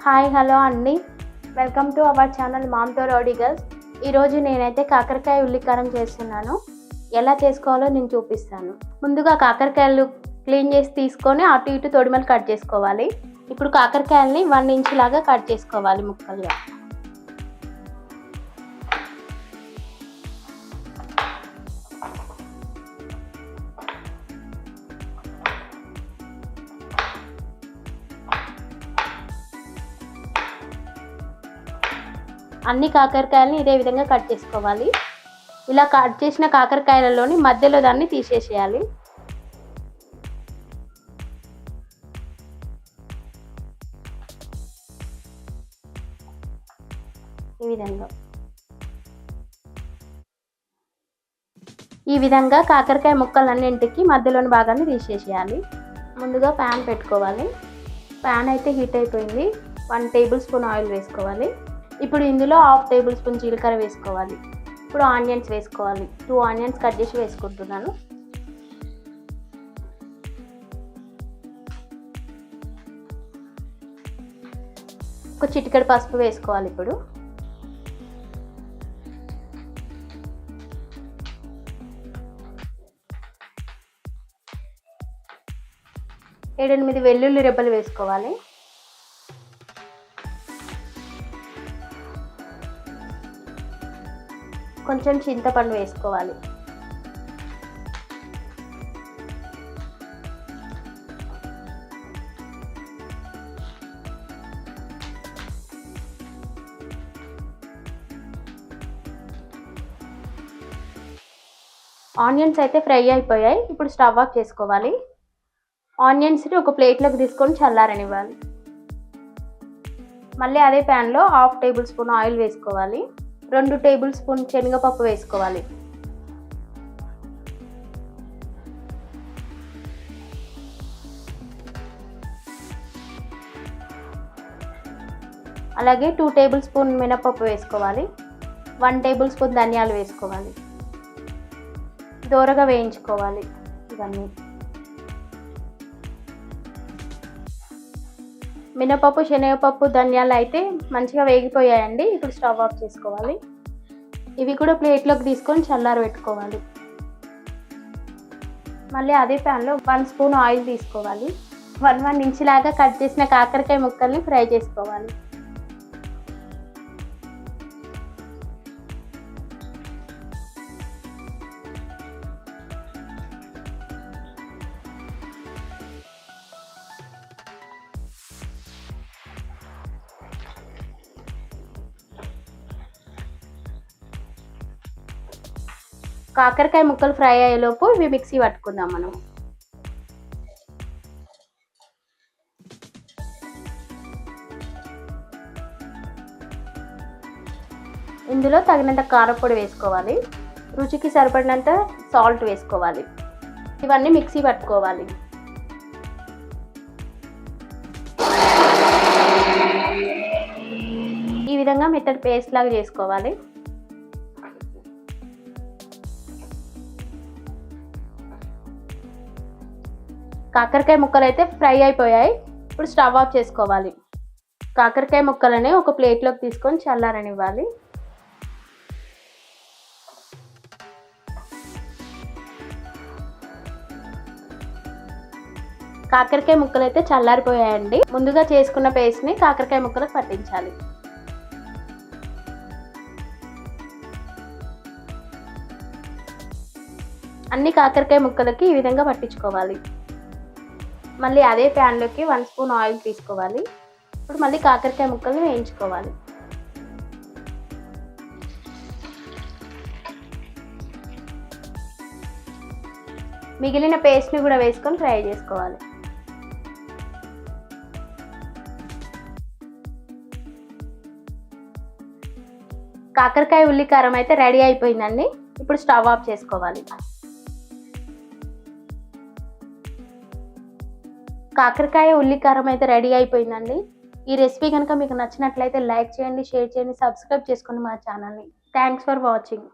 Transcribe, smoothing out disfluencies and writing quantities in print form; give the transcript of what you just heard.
Hi hello అండి, welcome to our channel మామ్తో rowdy girls. ఈరోజు నేనైతే కాకరకాయ ఉల్లికారం చేస్తున్నాను. ఎలా చేసుకోవాలో నేను చూపిస్తాను. ముందుగా కాకరకాయలు క్లీన్ చేసి తీసుకొని అటు ఇటు తొడిమలు కట్ చేసుకోవాలి. ఇప్పుడు కాకరకాయలని 1 ఇంచ్ లాగా కట్ చేసుకోవాలి ముక్కలుగా. అన్ని కాకరకాయలని ఇదే విధంగా కట్ చేసుకోవాలి. ఇలా కట్ చేసిన కాకరకాయలలోని మధ్యలో దాన్ని తీసేసేయాలి. ఈ విధంగా కాకరకాయ ముక్కలన్నింటికి మధ్యలోని భాగాన్ని తీసేసేయాలి. ముందుగా ప్యాన్ పెట్టుకోవాలి. ప్యాన్ అయితే హీట్ అయిపోయింది. 1 టేబుల్ స్పూన్ ఆయిల్ వేసుకోవాలి. ఇప్పుడు ఇందులో 1/2 టేబుల్ స్పూన్ జీలకర్ర వేసుకోవాలి. ఇప్పుడు ఆనియన్స్ వేసుకోవాలి. 2 ఆనియన్స్ కట్ చేసి వేసుకుంటున్నాను. ఒక చిటికెడు పసుపు వేసుకోవాలి. ఇప్పుడు ఏడెనిమిది వెల్లుల్లి రెబ్బలు వేసుకోవాలి. కొంచెం చింతపండు వేసుకోవాలి. ఆనియన్స్ అయితే ఫ్రై అయిపోయాయి. ఇప్పుడు స్టవ్ ఆఫ్ చేసుకోవాలి. ఆనియన్స్ని ఒక ప్లేట్లోకి తీసుకొని చల్లారనివ్వాలి. మళ్ళీ అదే ప్యాన్లో 1/2 టేబుల్ స్పూన్ ఆయిల్ వేసుకోవాలి. 2 టేబుల్ స్పూన్ శనగపప్పు వేసుకోవాలి. అలాగే 2 టేబుల్ స్పూన్ మినపప్పు వేసుకోవాలి. 1 టేబుల్ స్పూన్ ధనియాలు వేసుకోవాలి. దోరగా వేయించుకోవాలి. ఇవన్నీ మినపప్పు, శనగపప్పు, ధనియాలు అయితే మంచిగా వేగిపోయాయండి. ఇప్పుడు స్టవ్ ఆఫ్ చేసుకోవాలి. ఇవి కూడా ప్లేట్లోకి తీసుకొని చల్లారబెట్టుకోవాలి. మళ్ళీ అదే ప్యాన్లో 1 స్పూన్ ఆయిల్ తీసుకోవాలి. 1 ఇంచ్ లాగా కట్ చేసిన కాకరకాయ ముక్కల్ని ఫ్రై చేసుకోవాలి. కాకరకాయ ముక్కలు ఫ్రై అయ్యేలోపు ఇవి మిక్సీ పట్టుకుందాం మనం. ఇందులో తగినంత కారపొడి వేసుకోవాలి. రుచికి సరిపడినంత సాల్ట్ వేసుకోవాలి. ఇవన్నీ మిక్సీ పట్టుకోవాలి. ఈ విధంగా మెత్తటి పేస్ట్ లాగా చేసుకోవాలి. కాకరకాయ ముక్కలు అయితే ఫ్రై అయిపోయాయి. ఇప్పుడు స్టవ్ ఆఫ్ చేసుకోవాలి. కాకరకాయ ముక్కలని ఒక ప్లేట్లోకి తీసుకొని చల్లారనివ్వాలి. కాకరకాయ ముక్కలు అయితే చల్లారిపోయాయండి. ముందుగా చేసుకున్న పేస్ట్ని కాకరకాయ ముక్కలకు పట్టించాలి. అన్ని కాకరకాయ ముక్కలకి ఈ విధంగా పట్టించుకోవాలి. మళ్ళీ అదే ప్యాన్లోకి 1 స్పూన్ ఆయిల్ తీసుకోవాలి. ఇప్పుడు మళ్ళీ కాకరకాయ ముక్కల్ని వేయించుకోవాలి. మిగిలిన పేస్ట్ని కూడా వేసుకొని ఫ్రై చేసుకోవాలి. కాకరకాయ ఉల్లికారం అయితే రెడీ అయిపోయిందండి. ఇప్పుడు స్టవ్ ఆఫ్ చేసుకోవాలి. కాకరకాయ ఉల్లికారం అయితే రెడీ అయిపోయిందండి. ఈ రెసిపీ కనుక మీకు నచ్చినట్లయితే లైక్ చేయండి, షేర్ చేయండి, సబ్స్క్రైబ్ చేసుకోండి మా ఛానల్ని. Thanks for watching.